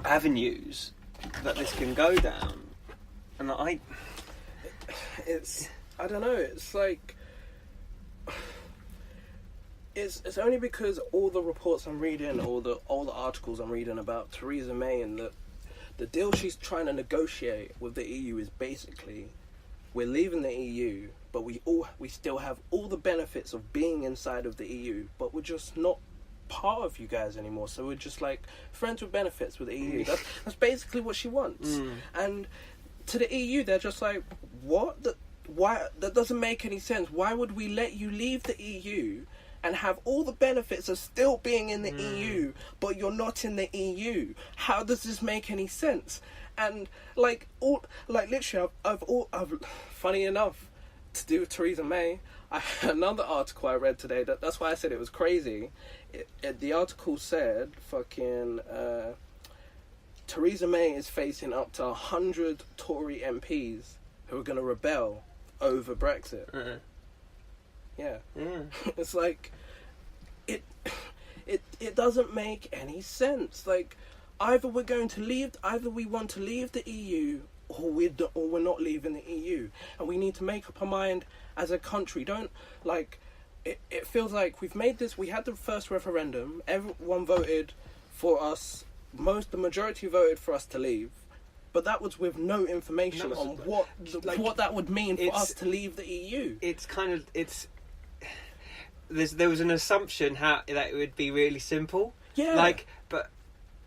avenues that this can go down, and I don't know. It's like it's only because all the reports I'm reading, all the articles I'm reading about Theresa May and the deal she's trying to negotiate with the EU is basically we're leaving the EU, but we still have all the benefits of being inside of the EU, but we're just not part of you guys anymore. So we're just like friends with benefits with the EU. That's basically what she wants. And to the EU, they're just like, what? Why? That doesn't make any sense. Why would we let you leave the EU and have all the benefits of still being in the EU, but you're not in the EU? How does this make any sense? And literally, I've funny enough, to do with Theresa May, I had another article I read today. That's why I said it was crazy. The article said, Theresa May is facing up to 100 Tory MPs who are going to rebel over Brexit. Yeah. It's like, it doesn't make any sense. Like, either we want to leave the EU, or we're not leaving the EU. And we need to make up our mind as a country. Don't, like, it feels like we had the first referendum, everyone voted for us, the majority voted for us to leave. But that was with no information on what that would mean for us to leave the EU. There was an assumption that it would be really simple. Yeah. But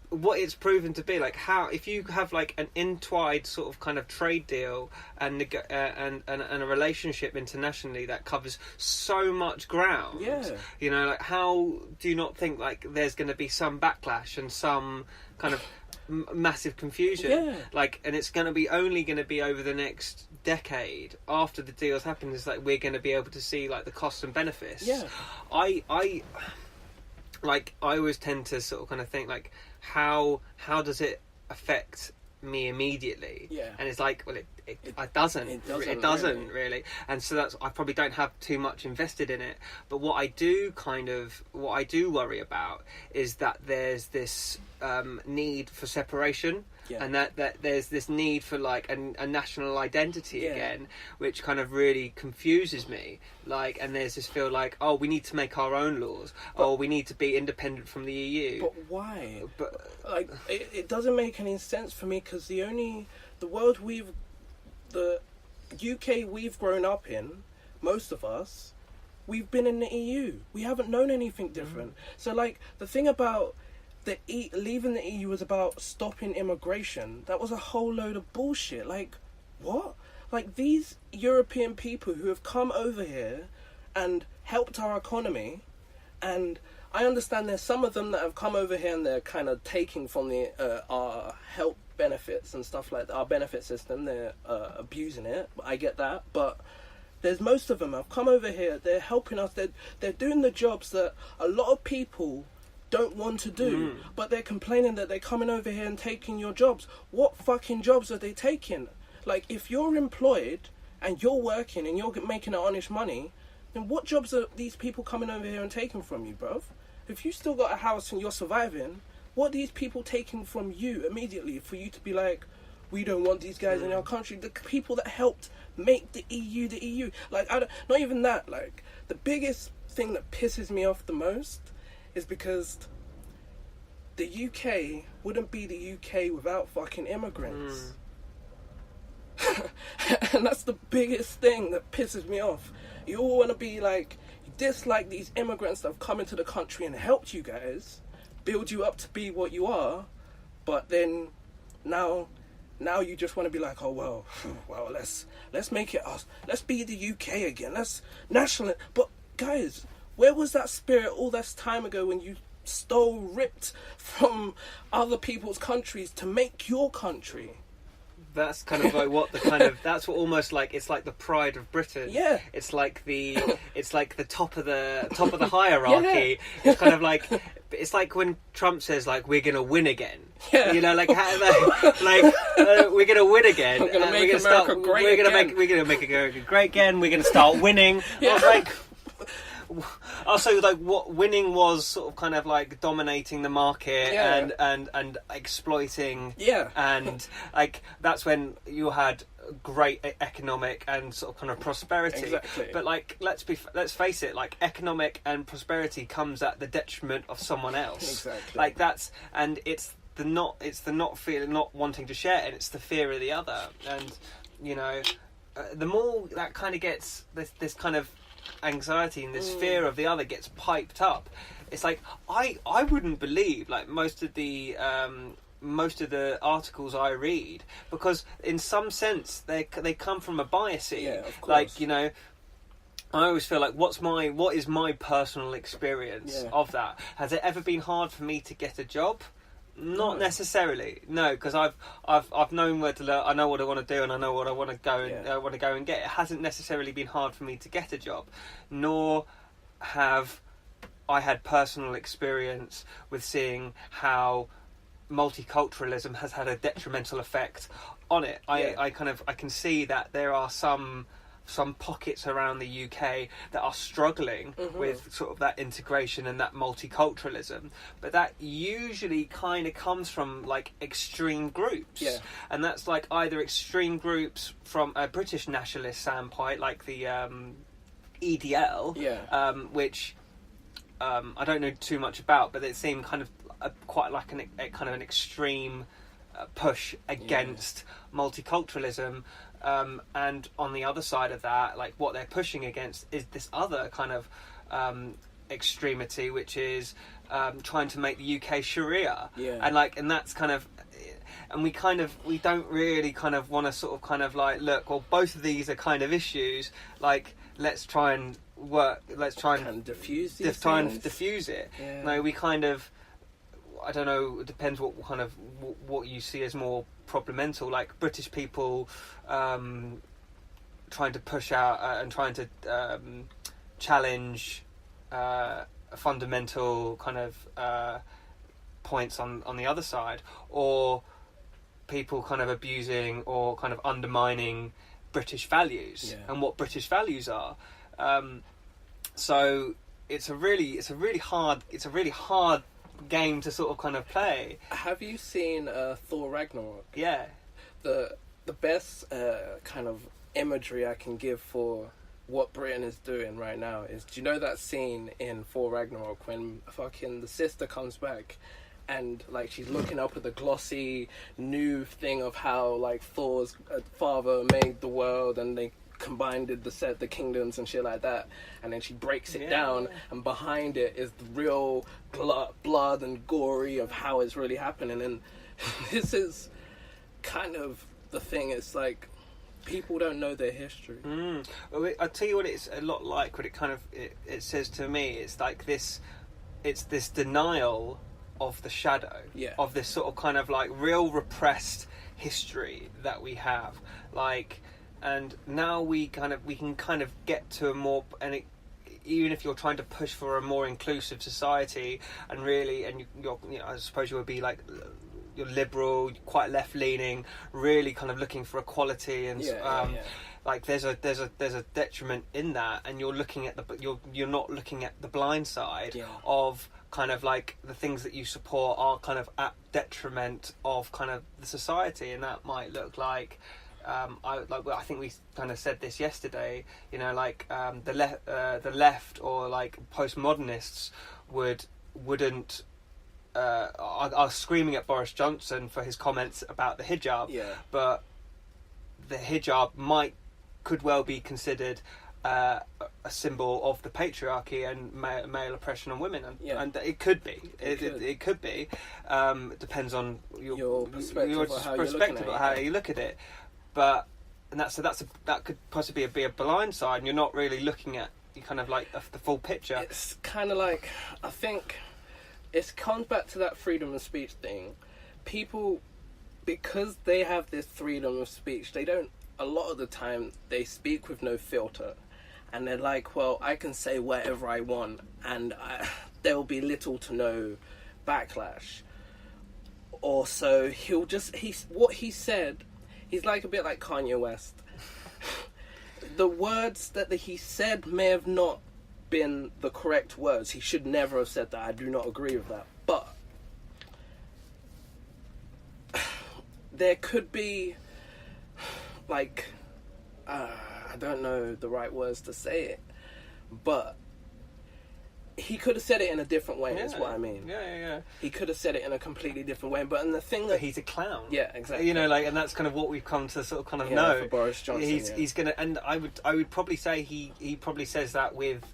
what it's proven to be, if you have an entwined sort of kind of trade deal and a relationship internationally that covers so much ground, how do you not think there's going to be some backlash and some kind of massive confusion? And it's only going to be over the next decade after the deals happen is we're going to be able to see the costs and benefits. I always tend to sort of kind of think how does it affect me immediately? And it's it doesn't really. And so I probably don't have too much invested in it, but what I do worry about is that there's this need for separation, and that there's this need for a national identity again, which kind of really confuses me. And there's this feel we need to make our own laws, we need to be independent from the EU. But why? It doesn't make any sense for me, because the UK we've grown up in, most of us, we've been in the EU. We haven't known anything different. So the thing about leaving the EU was about stopping immigration. That was a whole load of bullshit. What? These European people who have come over here and helped our economy, and I understand there's some of them that have come over here and they're kind of taking from our help benefits and stuff like that, our benefit system. They're abusing it. I get that, but there's most of them have come over here. They're helping us. They're doing the jobs that a lot of people don't want to do, but they're complaining that they're coming over here and taking your jobs. What fucking jobs are they taking? If you're employed and you're working and you're making honest money, then what jobs are these people coming over here and taking from you, bruv? If you still got a house and you're surviving, what are these people taking from you immediately for you to be we don't want these guys in our country? The people that helped make the EU the EU. Not even that. The biggest thing that pisses me off the most is because the UK wouldn't be the UK without fucking immigrants. And that's the biggest thing that pisses me off. You all want to be you dislike these immigrants that have come into the country and helped you guys, build you up to be what you are, but then now you just want to be well, let's make it us. Let's be the UK again. Let's national. But guys, where was that spirit all this time ago when you ripped from other people's countries to make your country? That's kind of that's what almost it's the pride of Britain. Yeah. It's the top of the hierarchy. Yeah. It's kind of it's when Trump says we're gonna win again. Yeah. We're gonna win again. We're gonna make America great again. We're gonna make America great again. We're gonna start winning. Yeah. I was also like what winning was sort of kind of like dominating the market and exploiting and like that's when you had great economic and sort of kind of prosperity. But like let's face it, like economic and prosperity comes at the detriment of someone else. Like that's, and it's the not feeling, not wanting to share, and it's the fear of the other. And you know, the more that kind of gets this kind of anxiety and this fear of the other gets piped up, it's like I wouldn't believe like most of the articles I read, because in some sense they come from a biasing. Of course. Like, you know, I always feel like what is my personal experience of that? Has it ever been hard for me to get a job? Not necessarily, no, because I've known where to learn. I know what I want to do, and I know what I want to go and get. It hasn't necessarily been hard for me to get a job, nor have I had personal experience with seeing how multiculturalism has had a detrimental effect on it. I can see that there are some pockets around the UK that are struggling with sort of that integration and that multiculturalism, but that usually kind of comes from like extreme groups, and that's like either extreme groups from a British nationalist standpoint, like the EDL, which I don't know too much about, but it seemed kind of quite like an extreme push against multiculturalism. And on the other side of that, like what they're pushing against is this other kind of extremity, which is trying to make the UK Sharia, and that's kind of, and we don't really kind of want to sort of kind of like, look, well, both of these are kind of issues, like let's try and diffuse it. No, we kind of, I don't know, it depends what you see as more problematical, like British people trying to push out and trying to challenge fundamental kind of points on the other side, or people kind of abusing or kind of undermining British values and what British values are. So it's a really hard game to sort of kind of play. Have you seen Thor Ragnarok? Yeah. The best kind of imagery I can give for what Britain is doing right now is, do you know that scene in Thor Ragnarok when fucking the sister comes back and like she's looking up at the glossy new thing of how like Thor's father made the world and they combined the kingdoms and shit like that, and then she breaks it down, and behind it is the real blood and gory of how it's really happening. And this is kind of the thing. It's like people don't know their history. Well, I'll tell you what it's a lot like. What it kind of it says to me, it's like this. It's this denial of the shadow of this sort of kind of like real repressed history that we have, like. And now we can kind of get to a more, and even if you're trying to push for a more inclusive society, and really, and you're I suppose you would be like, you're liberal, quite left leaning, really kind of looking for equality, and like there's a detriment in that, and you're looking at you're not looking at the blind side of kind of like the things that you support are kind of at detriment of kind of the society, and that might look like. I think we kind of said this yesterday. You know, like the left or like postmodernists wouldn't are screaming at Boris Johnson for his comments about the hijab. But the hijab could well be considered a symbol of the patriarchy and male oppression on women, and it could be. It could be. Depends on your perspective of how you look at it. But that could possibly be a blind side, and you're not really looking at kind of like the full picture. It's kind of like, I think it comes back to that freedom of speech thing. People, because they have this freedom of speech, a lot of the time they speak with no filter, and they're like, well, I can say whatever I want, and there will be little to no backlash. Or so what he said. He's like a bit like Kanye West. The words that he said may have not been the correct words. He should never have said that. I do not agree with that. But there could be, like, I don't know the right words to say it, but he could have said it in a different way, is what I mean. Yeah. He could have said it in a completely different way, but the thing that... But he's a clown. Yeah, exactly. You know, like, and that's kind of what we've come to sort of kind of know. For Boris Johnson, he's gonna, and I would probably say he probably says that with,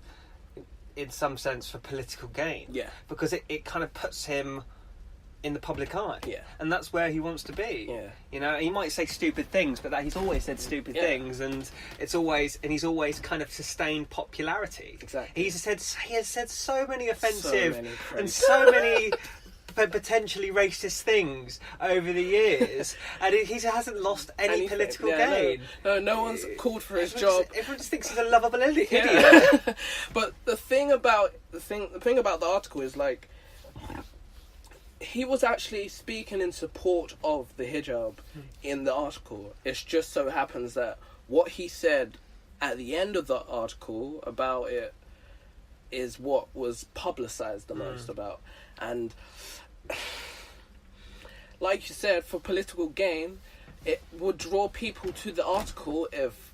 in some sense, for political gain. Yeah. Because it kind of puts him in the public eye. Yeah. And that's where he wants to be. Yeah. You know, he might say stupid things, but that he's always said stupid things, and he's always kind of sustained popularity. Exactly. He has said so many offensive and so many potentially racist things over the years, and he hasn't lost any political gain. No one's called for his job. Everyone just thinks he's a lovable idiot. But the thing about the article is, like, he was actually speaking in support of the hijab in the article. It just so happens that what he said at the end of the article about it is what was publicised the most about. And like you said, for political gain, it would draw people to the article if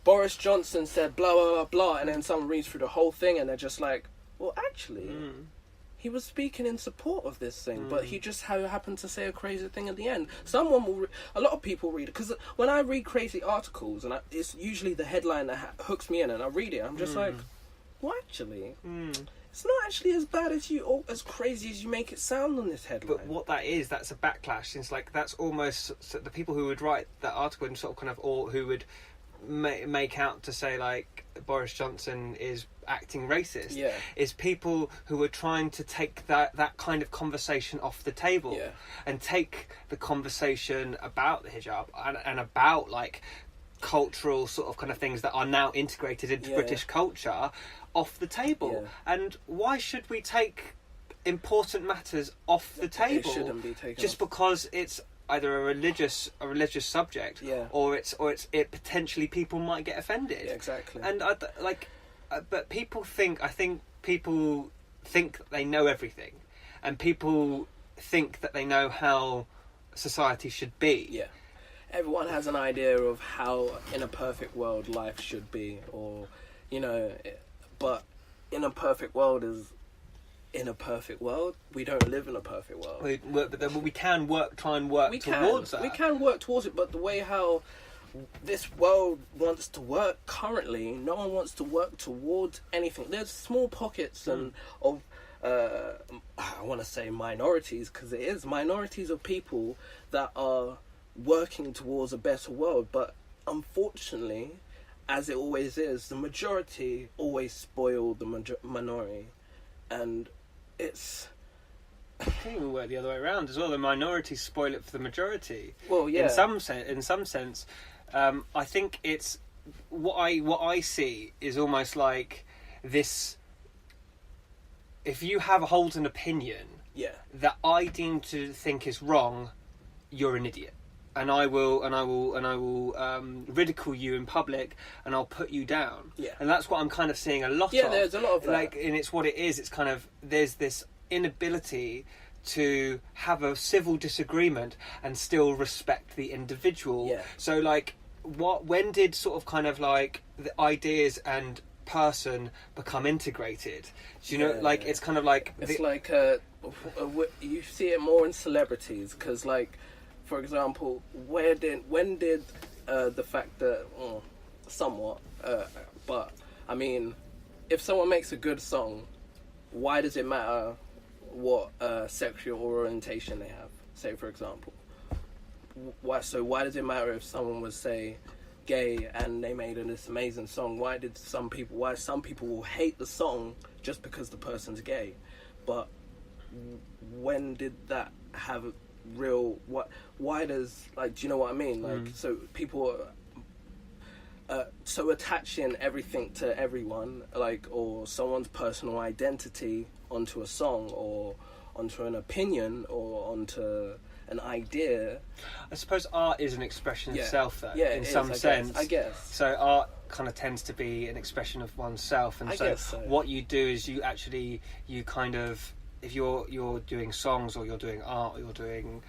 Boris Johnson said blah, blah, blah, blah, and then someone reads through the whole thing and they're just like, well, actually... He was speaking in support of this thing, but he just happened to say a crazy thing at the end. A lot of people read it, because when I read crazy articles, and it's usually the headline that hooks me in, and I read it, I'm just like, well, actually, it's not actually as bad as as crazy as you make it sound on this headline. But what that is, that's a backlash. It's like, that's almost the people who would write that article and sort of kind of, or who would make out to say, like, Boris Johnson is acting racist, is people who are trying to take that kind of conversation off the table, and take the conversation about the hijab and about, like, cultural sort of kind of things that are now integrated into British culture off the table. And why should we take important matters off the table? It shouldn't be taken just off. Because it's either a religious subject, or it's potentially people might get offended. Yeah, exactly. And but I think people think that they know everything, and people think that they know how society should be. Yeah. Everyone has an idea of how in a perfect world life should be, or, you know, but in a perfect world, we don't live in a perfect world. But we can try and work towards that. We can work towards it, but the way how this world wants to work currently, no one wants to work towards anything. There's small pockets of I want to say minorities, because it is minorities of people that are working towards a better world, but unfortunately, as it always is, the majority always spoil the minority, and it's... I think we work the other way around as well. The minorities spoil it for the majority. Well, yeah. In some sense, I think it's what I see is almost like this. If you hold an opinion that I deem to think is wrong, you're an idiot, and I will ridicule you in public, and I'll put you down. Yeah. And that's what I'm kind of seeing a lot of. Yeah, there's a lot of that. Like, and it's what it is. It's kind of, there's this inability to have a civil disagreement and still respect the individual. Yeah. So, like, when did sort of kind of like the ideas and person become integrated? Do you know, like, it's kind of like... It's like, you see it more in celebrities, because, like, for example, when did the fact that... somewhat, but, I mean, if someone makes a good song, why does it matter what sexual orientation they have, say, for example? Why does it matter if someone was, say, gay and they made this amazing song? Why some people will hate the song just because the person's gay? But when did that have a real... Why does... Like, do you know what I mean? Like, so people are so attaching everything to everyone, like, or someone's personal identity onto a song, or onto an opinion, or onto an idea. I suppose art is an expression of self, though, in some sense. I guess. So art kind of tends to be an expression of oneself, and so what you do is you kind of, if you're doing songs or you're doing art or you're doing